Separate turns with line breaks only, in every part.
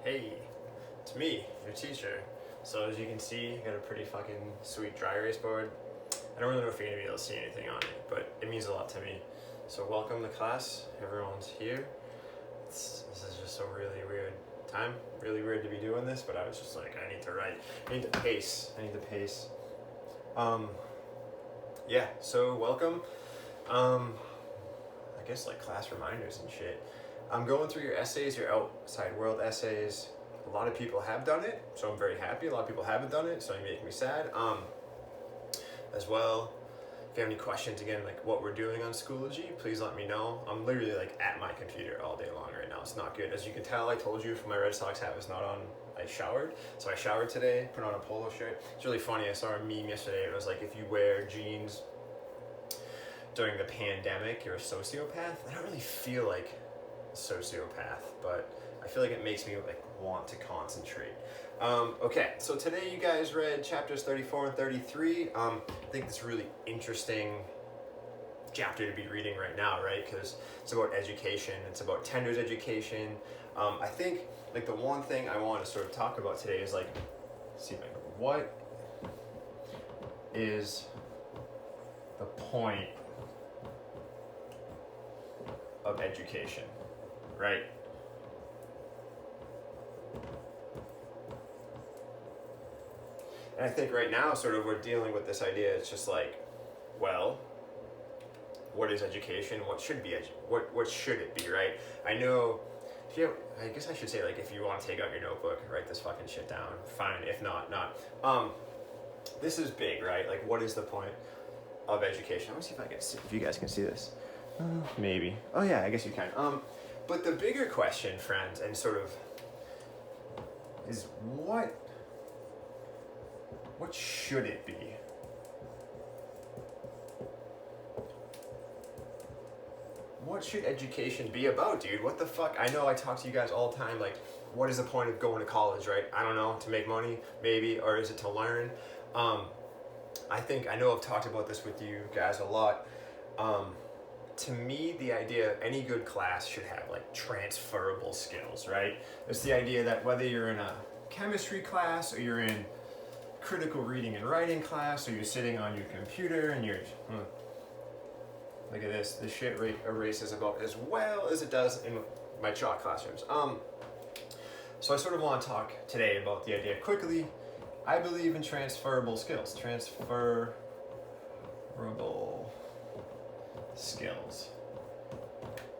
Hey, it's me, your teacher. So as you can see, I got a pretty fucking sweet dry erase board. I don't really know if you're gonna be able to see anything on it, but it means a lot to me. So welcome to class. Everyone's here. This is just a really weird time. Really weird to be doing this, but I was just like, I need to write. I need to pace. Yeah. So welcome. I guess like class reminders and shit. I'm going through your essays, your outside world essays. A lot of people have done it, so I'm very happy. A lot of people haven't done it, so you make me sad. As well, if you have any questions, again, like what we're doing on Schoology, please let me know. I'm literally like at my computer all day long right now. It's not good. As you can tell, I told you my Red Sox hat was not on. I showered. So I showered today, put on a polo shirt. It's really funny. I saw a meme yesterday. It was like, if you wear jeans during the pandemic, you're a sociopath. I don't really feel like a sociopath, but I feel like it makes me like want to concentrate. Okay, so today you guys read chapters 34 and 33. I think it's a really interesting chapter to be reading right now, right? Because it's about education. It's about Tender's education. I think like the one thing I want to sort of talk about today is like, see like what is the point of education, right? And I think right now, sort of, we're dealing with this idea. It's just like, well, what is education? What should be what should it be, right? I know. I guess I should say, like, if you want to take out your notebook, write this fucking shit down. Fine. If not, not. This is big, right? Like, what is the point of education? Let me see if I can see, if you guys can see this. Maybe. Oh yeah, I guess you can. But the bigger question, friends, and sort of, is what should it be? What should education be about, dude? What the fuck? I know I talk to you guys all the time, like, what is the point of going to college, right? I don't know, to make money, maybe, or is it to learn? I know I've talked about this with you guys a lot. To me, the idea of any good class should have, like, transferable skills, right? It's the idea that whether you're in a chemistry class or you're in critical reading and writing class, or you're sitting on your computer and you're look at this shit erases about as well as it does in my chalk classrooms. So I sort of want to talk today about the idea quickly. I believe in transferable skills.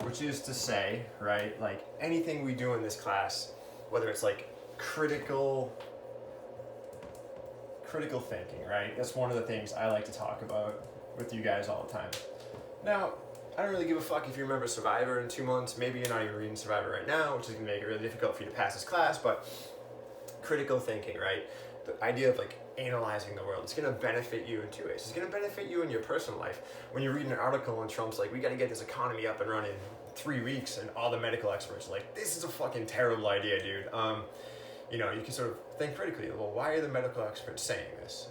Which is to say, right, like anything we do in this class, whether it's like critical thinking, right? That's one of the things I like to talk about with you guys all the time. Now, I don't really give a fuck if you remember Survivor in 2 months. Maybe you're not even reading Survivor right now, which is going to make it really difficult for you to pass this class, but critical thinking, right? The idea of like analyzing the world, it's going to benefit you in two ways. It's going to benefit you in your personal life. When you're reading an article and Trump's like, we got to get this economy up and running in 3 weeks, and all the medical experts are like, this is a fucking terrible idea, dude. You can sort of think critically, well, why are the medical experts saying this?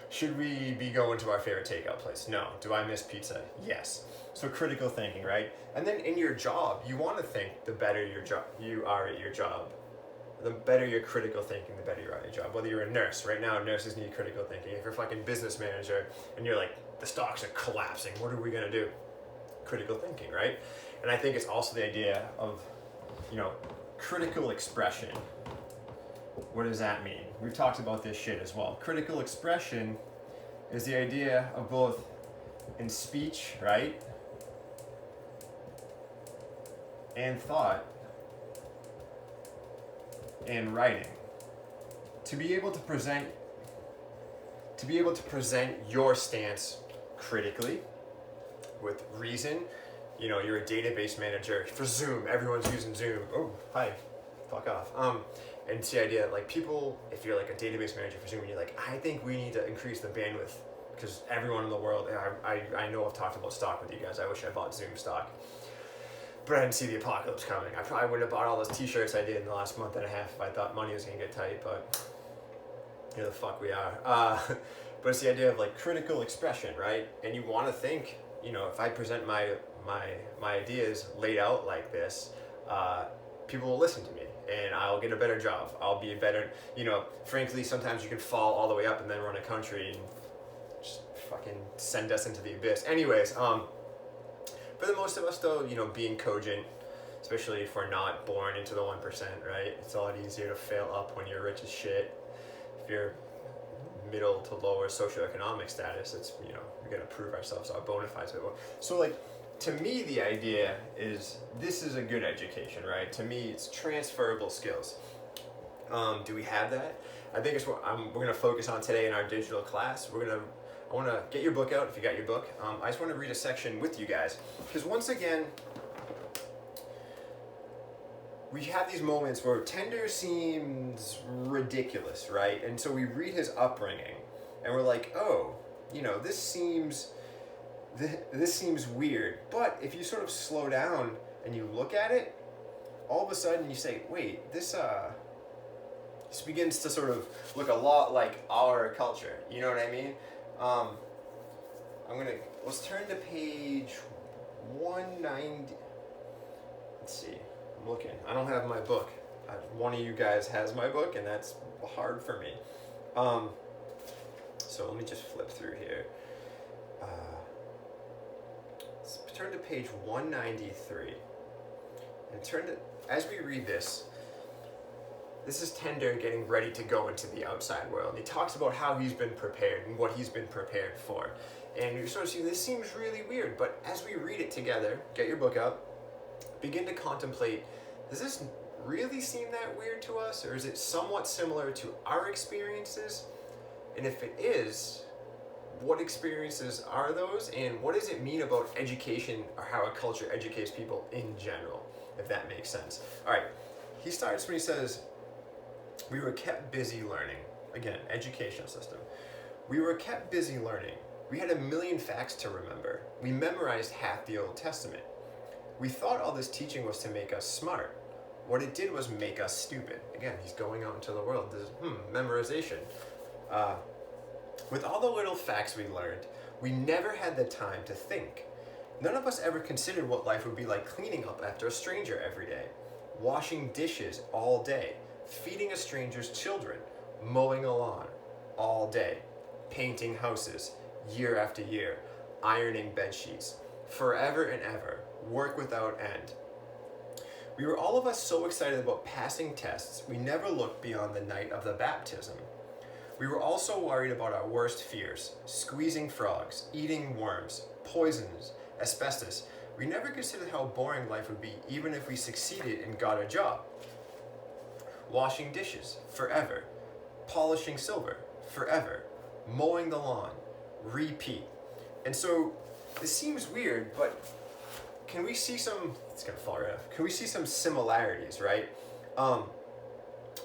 Should we be going to our favorite takeout place? No. Do I miss pizza? Yes. So critical thinking, right? And then in your job, you want to think the better you are at your job. The better your critical thinking, the better you are at your job. Whether you're a nurse, right now nurses need critical thinking. If you're a fucking business manager and you're like, the stocks are collapsing, what are we going to do? Critical thinking, right? And I think it's also the idea of, critical expression. What does that mean? We've talked about this shit as well. Critical expression is the idea of both in speech, right? And thought and writing. To be able to present your stance critically with reason. You're a database manager for Zoom. Everyone's using Zoom. Oh, hi. Fuck off. And it's the idea, like, people, if you're like a database manager for Zoom, and you're like, I think we need to increase the bandwidth because everyone in the world, I know I've talked about stock with you guys. I wish I bought Zoom stock, but I didn't see the apocalypse coming. I probably wouldn't have bought all those t-shirts I did in the last month and a half if I thought money was going to get tight, but here the fuck we are. But it's the idea of like critical expression, right? And you want to think, if I present my ideas laid out like this, people will listen to me and I'll get a better job. I'll be a better, frankly, sometimes you can fall all the way up and then run a country and just fucking send us into the abyss. Anyways, for the most of us though, being cogent, especially if we're not born into the 1%, right? It's a lot easier to fail up when you're rich as shit. If you're middle to lower socioeconomic status, it's, we're gonna prove ourselves, our bona fides. So like, to me, the idea is this is a good education, right? To me, it's transferable skills. Do we have that? I think it's what we're gonna focus on today in our digital class. I want to get your book out if you got your book. I just want to read a section with you guys because once again, we have these moments where Tender seems ridiculous, right? And so we read his upbringing and we're like, oh, this seems weird. But if you sort of slow down and you look at it, all of a sudden you say, wait, this begins to sort of look a lot like our culture. You know what I mean? Let's turn to page 190. Let's see. I'm looking. I don't have my book. One of you guys has my book, and that's hard for me. So let me just flip through here. Let's turn to page 193. And as we read this is Tender getting ready to go into the outside world. And he talks about how he's been prepared and what he's been prepared for. And you sort of see, this seems really weird, but as we read it together, get your book out, begin to contemplate, does this really seem that weird to us? Or is it somewhat similar to our experiences? And if it is, what experiences are those? And what does it mean about education or how a culture educates people in general, if that makes sense? All right, he starts when he says, we were kept busy learning. Again, educational system. We were kept busy learning. We had 1,000,000 facts to remember. We memorized half the Old Testament. We thought all this teaching was to make us smart. What it did was make us stupid. Again, he's going out into the world. This is memorization. With all the little facts we learned, we never had the time to think. None of us ever considered what life would be like cleaning up after a stranger every day, washing dishes all day, feeding a stranger's children, mowing a lawn all day, painting houses year after year, ironing bed sheets, forever and ever, work without end. We were all of us so excited about passing tests, we never looked beyond the night of the baptism. We were also worried about our worst fears, squeezing frogs, eating worms, poisons, asbestos. We never considered how boring life would be even if we succeeded and got a job. Washing dishes, forever. Polishing silver, forever. Mowing the lawn, repeat. And so, this seems weird, but can we see some, it's gonna fall right off, can we see some similarities, right?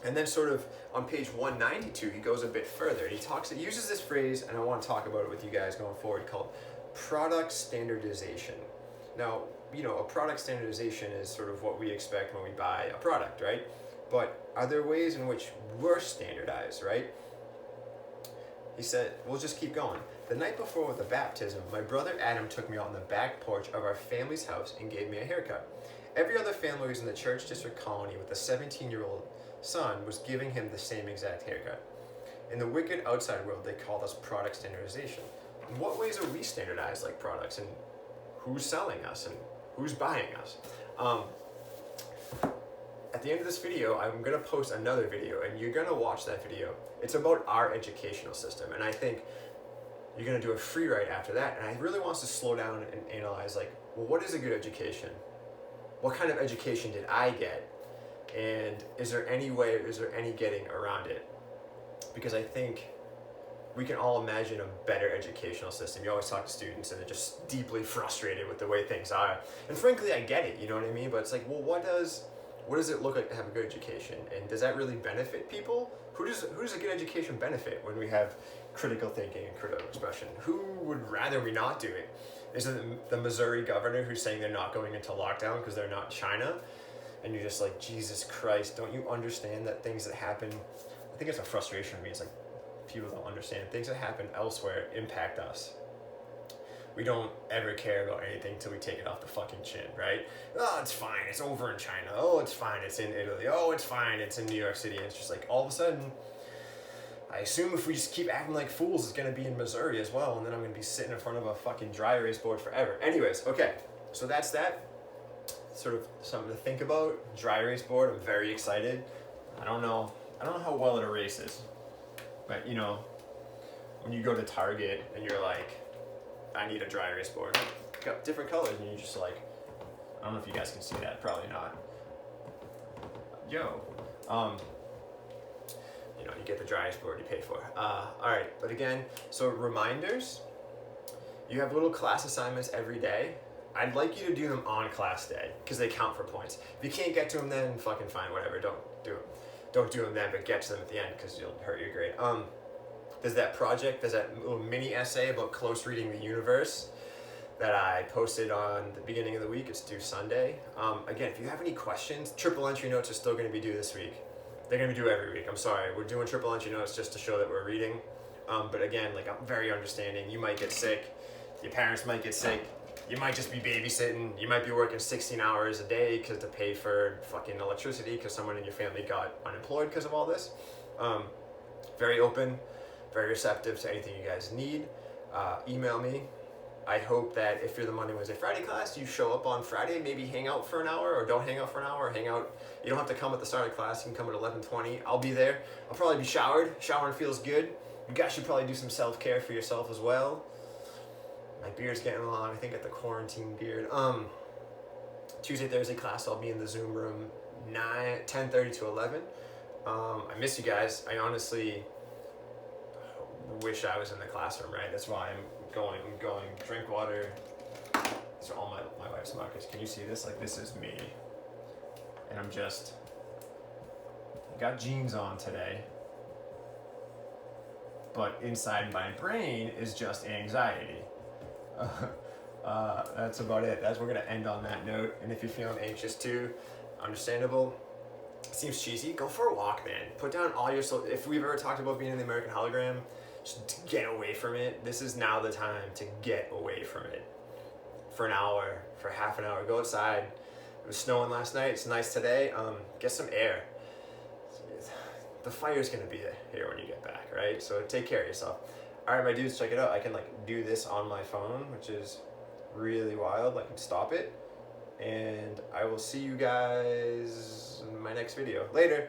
And then sort of on page 192, he goes a bit further. He uses this phrase, and I want to talk about it with you guys going forward, called product standardization. Now, a product standardization is sort of what we expect when we buy a product, right? But are there ways in which we're standardized, right? He said, we'll just keep going. The night before the baptism, my brother Adam took me out on the back porch of our family's house and gave me a haircut. Every other family who was in the church district colony with a 17-year-old son was giving him the same exact haircut. In the wicked outside world, they called us product standardization. In what ways are we standardized like products, and who's selling us, and who's buying us? At the end of this video, I'm going to post another video, and you're going to watch that video. It's about our educational system, and I think you're going to do a free write after that, and I really want us to slow down and analyze, like, well, what is a good education? What kind of education did I get? And is there any getting around it? Because I think we can all imagine a better educational system. You always talk to students and they're just deeply frustrated with the way things are. And frankly, I get it, you know what I mean? But it's like, well, what does it look like to have a good education? And does that really benefit people? Who does a good education benefit when we have critical thinking and critical expression? Who would rather we not do it? Is it the Missouri governor who's saying they're not going into lockdown because they're not China? And you're just like, Jesus Christ, don't you understand that things that happen, I think it's a frustration for me, it's like people don't understand, things that happen elsewhere impact us. we don't ever care about anything till we take it off the fucking chin, right? Oh, it's fine, it's over in China. Oh, it's fine, it's in Italy. Oh, it's fine, it's in New York City. And it's just like all of a sudden, I assume if we just keep acting like fools, it's gonna be in Missouri as well, and then I'm gonna be sitting in front of a fucking dry erase board forever. Anyways, okay, so that's that. Sort of something to think about. Dry erase board, I'm very excited. I don't know how well it erases, but you know, when you go to Target and you're like, I need a dry erase board, got different colors, and you're just like, I don't know if you guys can see that, probably not. Yo, you know, you get the dry erase board you pay for. All right, but again, so reminders, you have little class assignments every day. I'd like you to do them on class day because they count for points. If you can't get to them then, fucking fine, whatever, don't do them. Don't do them then, but get to them at the end because you'll hurt your grade. There's that project, there's that little mini essay about close reading the universe that I posted on the beginning of the week. It's due Sunday. Again, if you have any questions, triple entry notes are still going to be due this week. They're going to be due every week. I'm sorry. We're doing triple entry notes just to show that we're reading. But again, like, I'm very understanding. You might get sick. Your parents might get sick. You might just be babysitting. You might be working 16 hours a day to pay for fucking electricity because someone in your family got unemployed because of all this. Very open, very receptive to anything you guys need. Email me. I hope that if you're the Monday, Wednesday, Friday class, you show up on Friday, maybe hang out for an hour, or don't hang out for an hour, or hang out. You don't have to come at the start of class. You can come at 11:20. I'll be there. I'll probably be showered. Showering feels good. You guys should probably do some self-care for yourself as well. My beard's getting long. I think at the quarantine beard. Tuesday, Thursday class, I'll be in the Zoom room 10:30 to 11. I miss you guys. I honestly wish I was in the classroom, right? That's why I'm going. Drink water. These are all my wife's markers. Can you see this? Like, this is me. And I'm just, got jeans on today. But inside my brain is just anxiety. That's about it. We're gonna end on that note. And if you're feeling anxious too, understandable. Seems cheesy. Go for a walk, man. Put down all your if we've ever talked about being in the American hologram, just get away from it. This is now the time to get away from it. For an hour, for half an hour. Go outside. It was snowing last night. It's nice today. Get some air. The fire's gonna be here when you get back, right? So take care of yourself. All right, my dudes, check it out. I can do this on my phone, which is really wild. I can stop it. And I will see you guys in my next video. Later.